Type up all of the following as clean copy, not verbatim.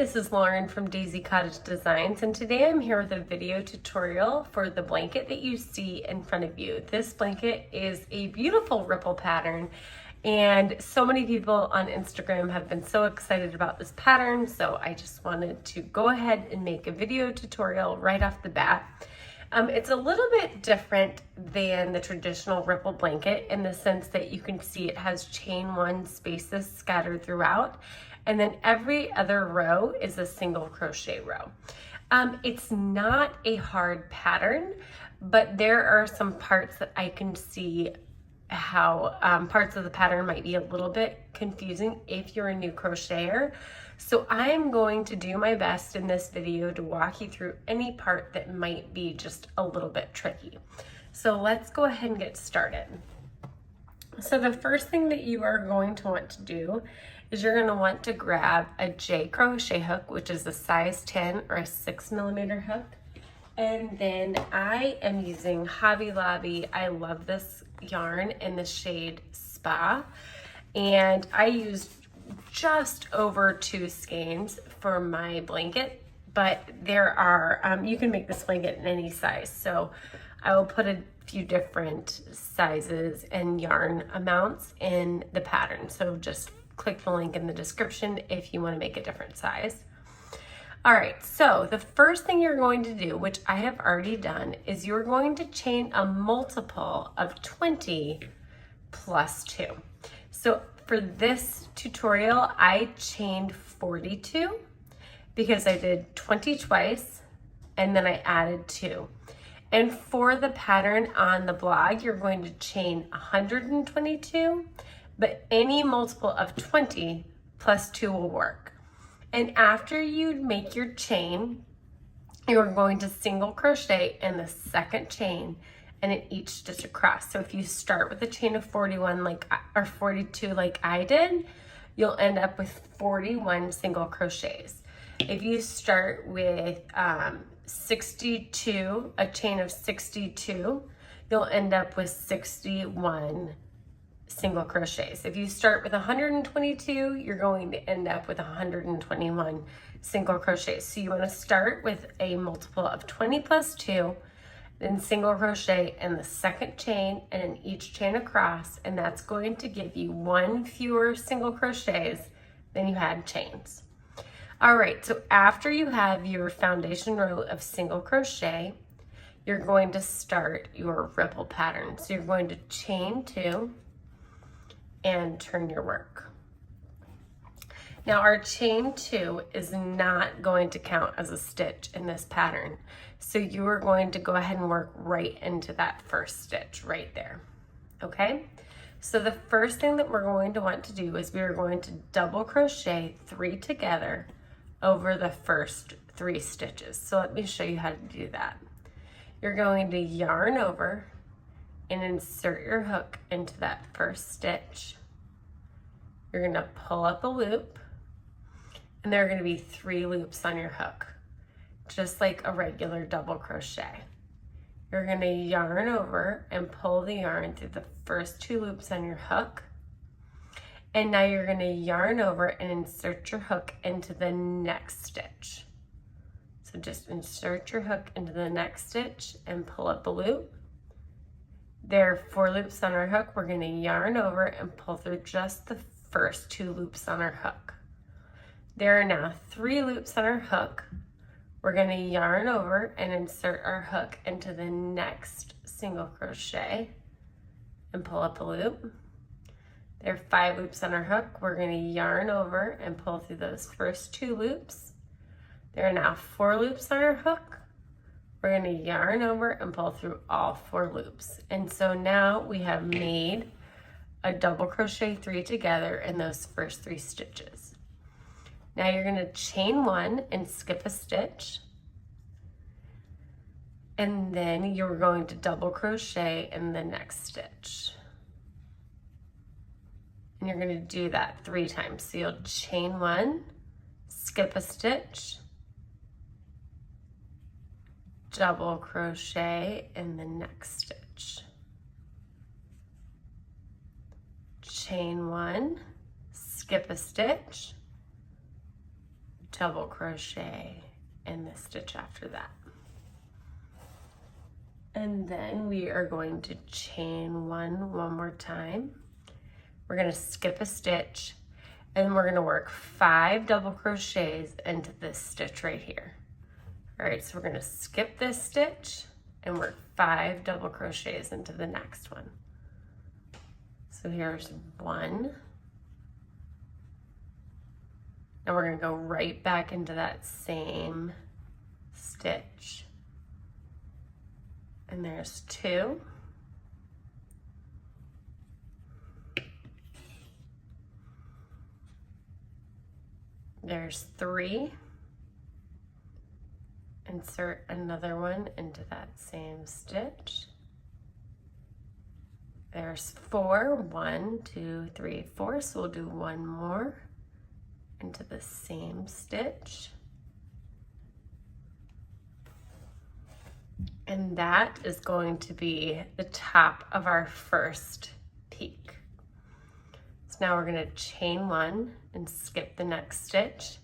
this is Lauren from Daisy Cottage Designs, and today I'm here with a video tutorial for the blanket that you see in front of you. This blanket is a beautiful ripple pattern, and so many people on Instagram have been so excited about this pattern, so I just wanted to go ahead and make a video tutorial right off the bat. It's a little bit different than the traditional ripple blanket in the sense that you can see it has chain one spaces scattered throughout, and then every other row is a single crochet row. It's not a hard pattern, but there are some parts that I can see how parts of the pattern might be a little bit confusing if you're a new crocheter. So I'm going to do my best in this video to walk you through any part that might be just a little bit tricky. So let's go ahead and get started. So the first thing that you are going to want to do is you're going to want to grab a J crochet hook, which is a size 10 or a 6mm hook. And then I am using Hobby Lobby. I love this yarn in the shade Spa. And I used just over 2 skeins for my blanket, but there are, you can make this blanket in any size. So I will put a few different sizes and yarn amounts in the pattern. So just click the link in the description if you want to make a different size. All right, so the first thing you're going to do, which I have already done, is you're going to chain a multiple of 20 plus 2. So for this tutorial, I chained 42 because I did 20 twice and then I added 2. And for the pattern on the blog, you're going to chain 122, but any multiple of 20 plus 2 will work. And after you make your chain, you're going to single crochet in the second chain and in each stitch across. So if you start with a chain of 41 or 42 like I did, you'll end up with 41 single crochets. If you start with 62, a chain of 62, you'll end up with 61 single crochets. If you start with 122, you're going to end up with 121 single crochets. So you want to start with a multiple of 20 plus 2, then single crochet in the second chain and in each chain across, and that's going to give you 1 fewer single crochets than you had chains. All right, so after you have your foundation row of single crochet, you're going to start your ripple pattern. So you're going to chain 2 and turn your work. Now our chain 2 is not going to count as a stitch in this pattern. So you are going to go ahead and work right into that first stitch right there, okay? So the first thing that we're going to want to do is we are going to double crochet 3 together over the first 3 stitches. So let me show you how to do that. You're going to yarn over and insert your hook into that first stitch. You're going to pull up a loop, and there are going to be 3 loops on your hook, just like a regular double crochet. You're going to yarn over and pull the yarn through the first 2 loops on your hook, and now you're going to yarn over and insert your hook into the next stitch. So just insert your hook into the next stitch and pull up a loop. There are 4 loops on our hook. We're going to yarn over and pull through just the first 2 loops on our hook. There are now 3 loops on our hook. We're going to yarn over and insert our hook into the next single crochet and pull up a loop. There are 5 loops on our hook. We're going to yarn over and pull through those first 2 loops. There are now 4 loops on our hook. We're going to yarn over and pull through all 4 loops. And so now we have made a double crochet 3 together in those first 3 stitches. Now you're going to chain 1 and skip a stitch. And then you're going to double crochet in the next stitch. And you're going to do that 3 times. So you'll chain 1, skip a stitch, double crochet in the next stitch. Chain 1, skip a stitch, double crochet in the stitch after that. And then we are going to chain one more time. We're going to skip a stitch, and we're going to work 5 double crochets into this stitch right here. All right, so we're going to skip this stitch and work 5 double crochets into the next one. So here's 1. And we're going to go right back into that same stitch. And there's 2. There's 3. Insert another one into that same stitch. There's 4. 1, 2, 3, 4. So we'll do 1 more into the same stitch. And that is going to be the top of our first peak. So now we're going to chain 1 and skip the next stitch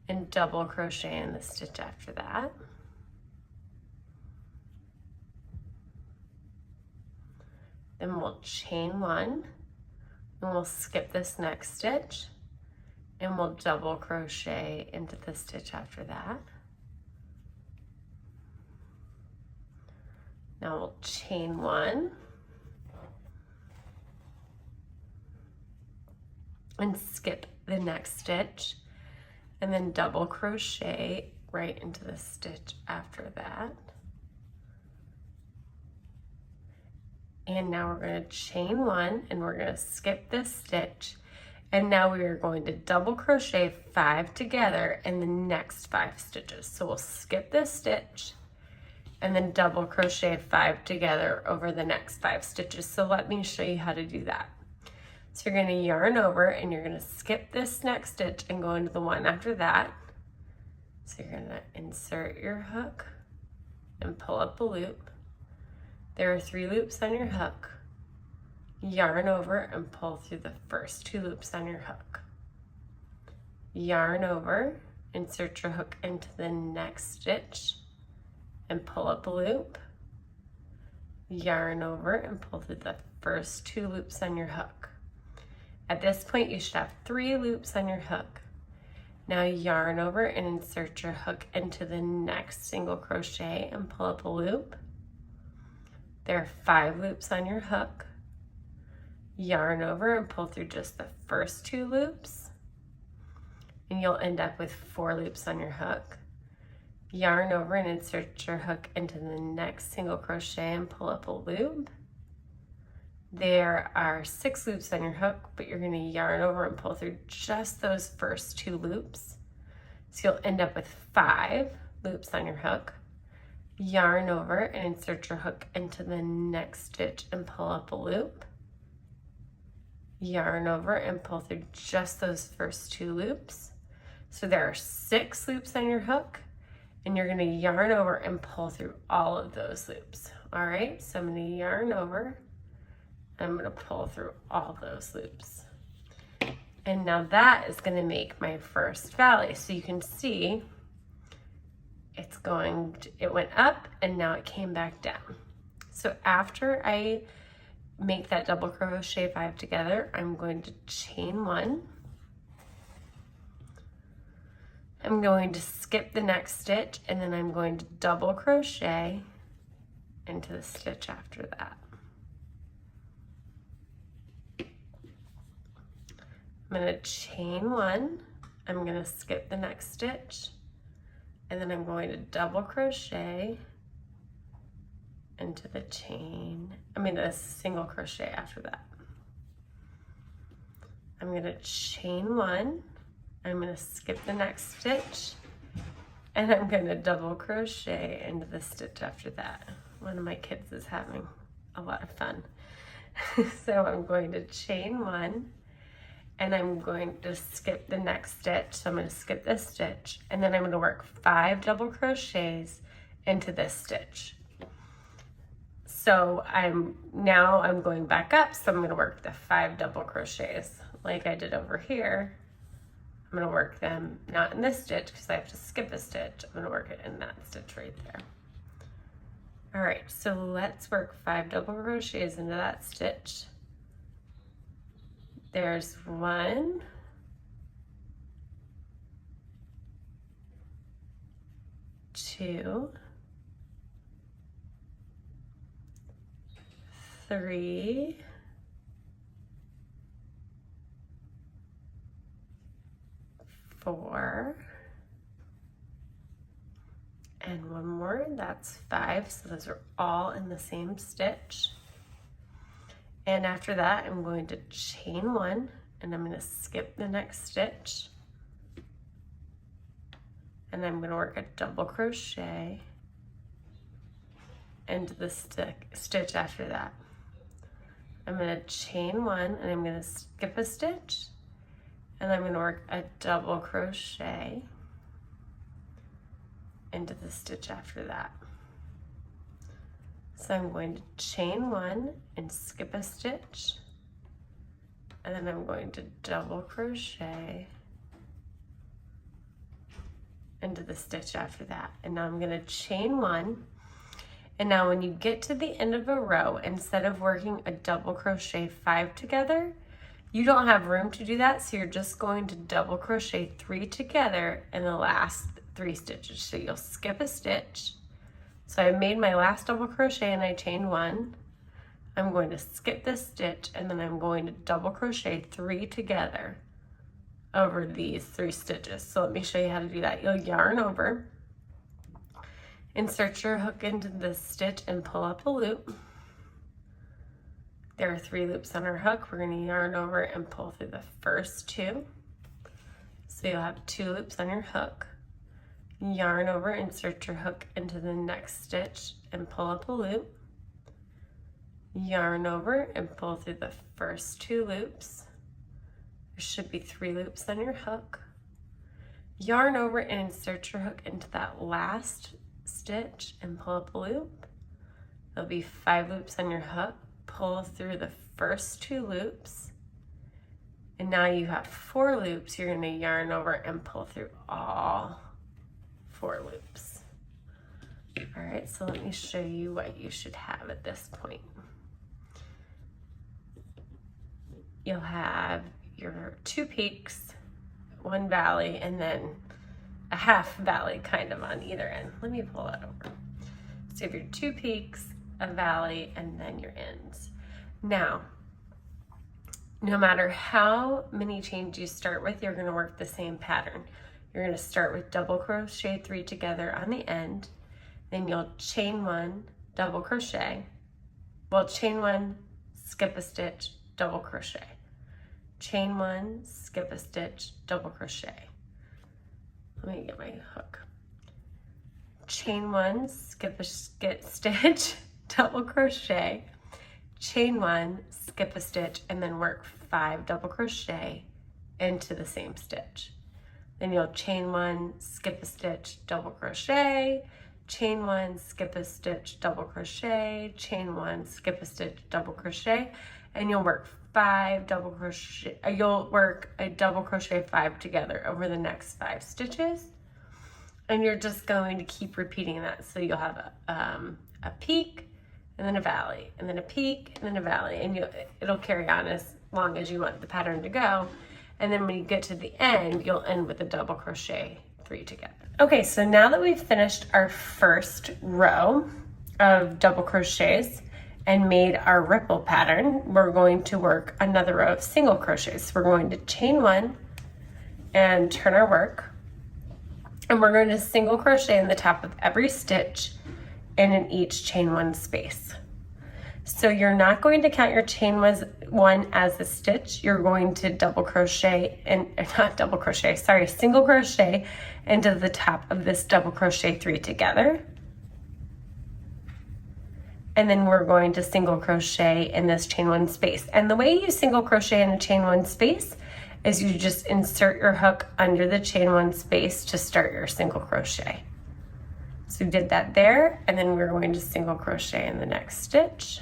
and double crochet in the stitch after that. Then we'll chain 1 and we'll skip this next stitch and we'll double crochet into the stitch after that. Now we'll chain 1 and skip the next stitch and then double crochet right into the stitch after that. And now we're going to chain 1 and we're going to skip this stitch, and now we are going to double crochet 5 together in the next 5 stitches. So we'll skip this stitch and then double crochet 5 together over the next 5 stitches. So let me show you how to do that. So you're going to yarn over and you're going to skip this next stitch and go into the one after that. So you're going to insert your hook and pull up a loop. There are 3 loops on your hook. Yarn over and pull through the first 2 loops on your hook. Yarn over, insert your hook into the next stitch and pull up a loop. Yarn over and pull through the first 2 loops on your hook. At this point, you should have 3 loops on your hook. Now yarn over and insert your hook into the next single crochet and pull up a loop. There are 5 loops on your hook. Yarn over and pull through just the first 2 loops, and you'll end up with 4 loops on your hook. Yarn over and insert your hook into the next single crochet and pull up a loop. There are 6 loops on your hook, but you're going to yarn over and pull through just those first 2 loops. So you'll end up with 5 loops on your hook. Yarn over and insert your hook into the next stitch and pull up a loop. Yarn over and pull through just those first 2 loops. So there are 6 loops on your hook, and you're going to yarn over and pull through all of those loops. All right, so I'm going to yarn over. I'm going to pull through all those loops. And now that is going to make my first valley. So you can see it went up and now it came back down. So after I make that double crochet 5 together, I'm going to chain 1. I'm going to skip the next stitch, and then I'm going to double crochet into the stitch after that. I'm going to chain 1, I'm going to skip the next stitch, and then I'm going to double crochet into the a single crochet after that. I'm going to chain 1, I'm going to skip the next stitch, and I'm going to double crochet into the stitch after that. One of my kids is having a lot of fun. So I'm going to chain 1, and I'm going to skip the next stitch. So I'm going to skip this stitch, and then I'm going to work 5 double crochets into this stitch. So I'm going back up, so I'm going to work the 5 double crochets like I did over here. I'm going to work them not in this stitch because I have to skip a stitch. I'm going to work it in that stitch right there. All right, so let's work 5 double crochets into that stitch. There's 1, 2, 3, 4, and 1 more, that's 5. So those are all in the same stitch. And after that, I'm going to chain 1 and I'm going to skip the next stitch. And I'm going to work a double crochet into the stitch after that. I'm going to chain 1 and I'm going to skip a stitch. And I'm going to work a double crochet into the stitch after that. So I'm going to chain 1 and skip a stitch, and then I'm going to double crochet into the stitch after that. And now I'm going to chain 1, and now when you get to the end of a row, instead of working a double crochet 5 together, you don't have room to do that, so you're just going to double crochet 3 together in the last 3 stitches. So you'll skip a stitch. So I made my last double crochet and I chained 1. I'm going to skip this stitch and then I'm going to double crochet 3 together over these 3 stitches. So let me show you how to do that. You'll yarn over, insert your hook into the stitch and pull up a loop. There are 3 loops on our hook. We're going to yarn over and pull through the first 2. So you'll have 2 loops on your hook. Yarn over, insert your hook into the next stitch and pull up a loop. Yarn over and pull through the first 2 loops. There should be 3 loops on your hook. Yarn over and insert your hook into that last stitch and pull up a loop. There'll be 5 loops on your hook. Pull through the first 2 loops. And now you have 4 loops. You're going to yarn over and pull through all 4 loops. All right, so let me show you what you should have at this point. You'll have your 2 peaks, 1 valley, and then a half valley kind of on either end. Let me pull that over. So you have your 2 peaks, a valley, and then your ends. Now, no matter how many chains you start with, you're going to work the same pattern. You're going to start with double crochet 3 together on the end, then you'll chain 1, double crochet. Well, chain 1, skip a stitch, double crochet. Chain 1, skip a stitch, double crochet. Let me get my hook. Chain 1, skip a stitch, double crochet. Chain 1, skip a stitch, and then work 5 double crochet into the same stitch. Then you'll chain 1, skip a stitch, double crochet, chain 1, skip a stitch, double crochet, chain 1, skip a stitch, double crochet, and you'll work 5 double crochet. You'll work a double crochet 5 together over the next 5 stitches, and you're just going to keep repeating that. So you'll have a peak, and then a valley, and then a peak, and then a valley, and it'll carry on as long as you want the pattern to go. And then when you get to the end, you'll end with a double crochet 3 together. Okay, so now that we've finished our first row of double crochets and made our ripple pattern, we're going to work another row of single crochets. We're going to chain 1 and turn our work, and we're going to single crochet in the top of every stitch and in each chain 1 space. So you're not going to count your chain 1 as a stitch. You're going to double crochet and single crochet into the top of this double crochet 3 together. And then we're going to single crochet in this chain 1 space. And the way you single crochet in a chain 1 space is you just insert your hook under the chain 1 space to start your single crochet. So we did that there, and then we're going to single crochet in the next stitch.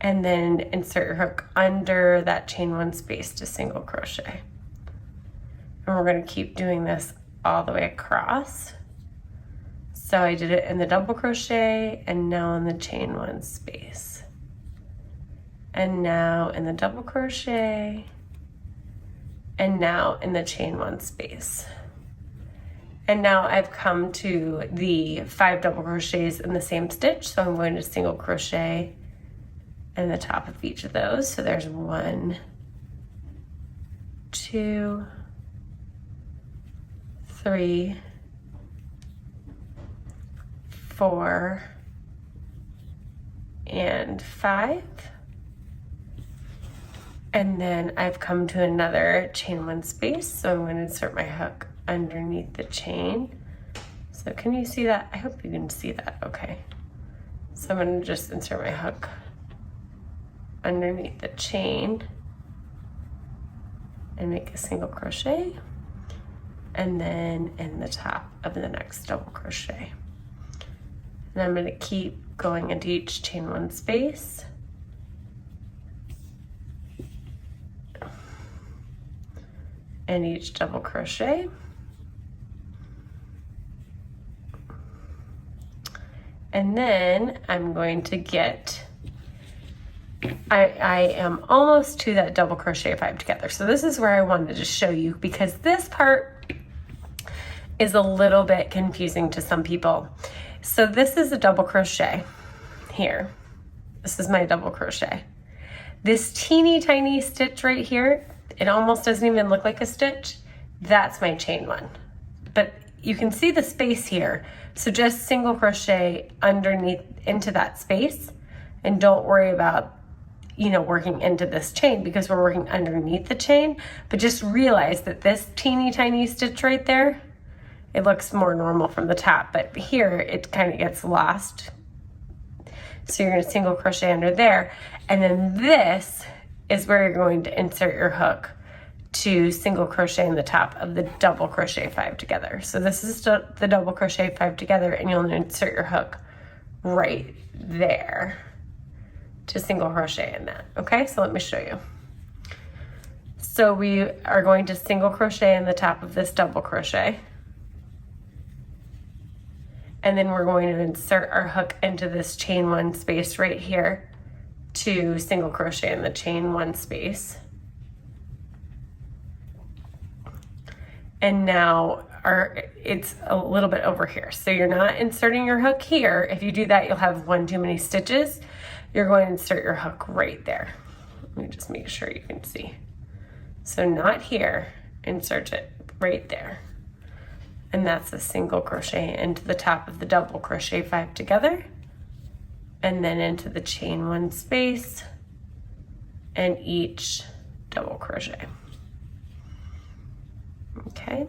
And then insert your hook under that chain 1 space to single crochet. And we're going to keep doing this all the way across. So I did it in the double crochet, and now in the chain one space, and now in the double crochet, and now in the chain one space. And now I've come to the 5 double crochets in the same stitch, so I'm going to single crochet in the top of each of those. So there's 1, 2, 3, 4, and 5. And then I've come to another chain one space, so I'm going to insert my hook underneath the chain. So can you see that? I hope you can see that. Okay. So I'm going to just insert my hook underneath the chain and make a single crochet, and then in the top of the next double crochet. And I'm going to keep going into each chain one space. And each double crochet. And then I'm going to get, I am almost to that double crochet 5 together. So this is where I wanted to show you, because this part is a little bit confusing to some people. So this is a double crochet here. This is my double crochet. This teeny tiny stitch right here, it almost doesn't even look like a stitch. That's my chain one. But you can see the space here. So just single crochet underneath into that space, and don't worry about, you know, working into this chain because we're working underneath the chain. But just realize that this teeny tiny stitch right there, it looks more normal from the top, but here it kind of gets lost. So you're going to single crochet under there, and then this is where you're going to insert your hook to single crochet in the top of the double crochet 5 together. So this is the double crochet 5 together, and you'll insert your hook right there to single crochet in that. Okay, so let me show you. So we are going to single crochet in the top of this double crochet, and then we're going to insert our hook into this chain one space right here to single crochet in the chain one space. And now it's a little bit over here. So you're not inserting your hook here. If you do that, you'll have one too many stitches. You're going to insert your hook right there. Let me just make sure you can see. So not here, insert it right there. And that's a single crochet into the top of the double crochet 5 together, and then into the chain one space and each double crochet. Okay.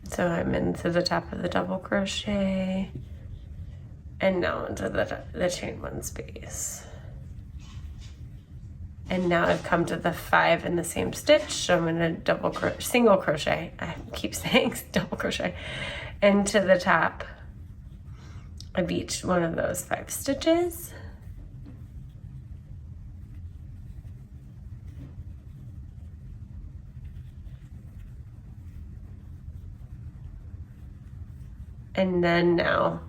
So I'm into the top of the double crochet, and now into the chain one space. And now I've come to the 5 in the same stitch, so I'm going to single crochet, I keep saying double crochet, into the top of each one of those 5 stitches. And then now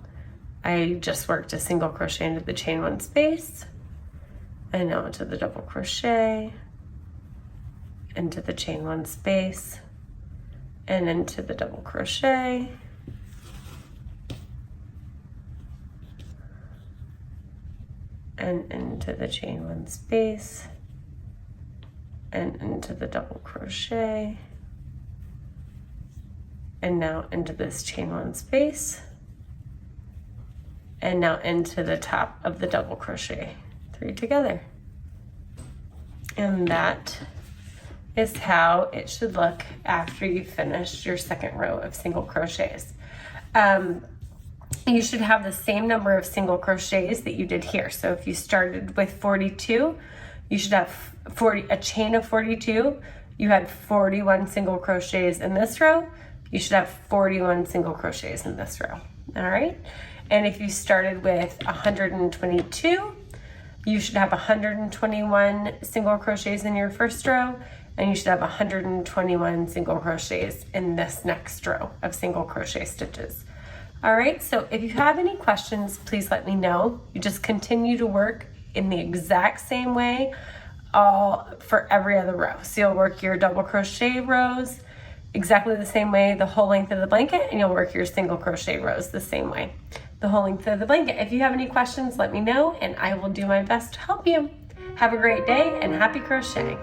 I just worked a single crochet into the chain one space, and now into the double crochet, into the chain one space, and into the double crochet, and into the chain one space, and into the double crochet, and now into this chain one space, and now into the top of the double crochet 3 together. And that is how it should look after you finish your second row of single crochets. You should have the same number of single crochets that you did here. So if you started with 42, you should have a chain of 42. You had 41 single crochets in this row. You should have 41 single crochets in this row. All right. And if you started with 122, you should have 121 single crochets in your first row, and you should have 121 single crochets in this next row of single crochet stitches. All right, so if you have any questions, please let me know. You just continue to work in the exact same way for every other row. So you'll work your double crochet rows exactly the same way the whole length of the blanket, and you'll work your single crochet rows the same way the whole length of the blanket. If you have any questions, let me know, and I will do my best to help you. Have a great day and happy crocheting.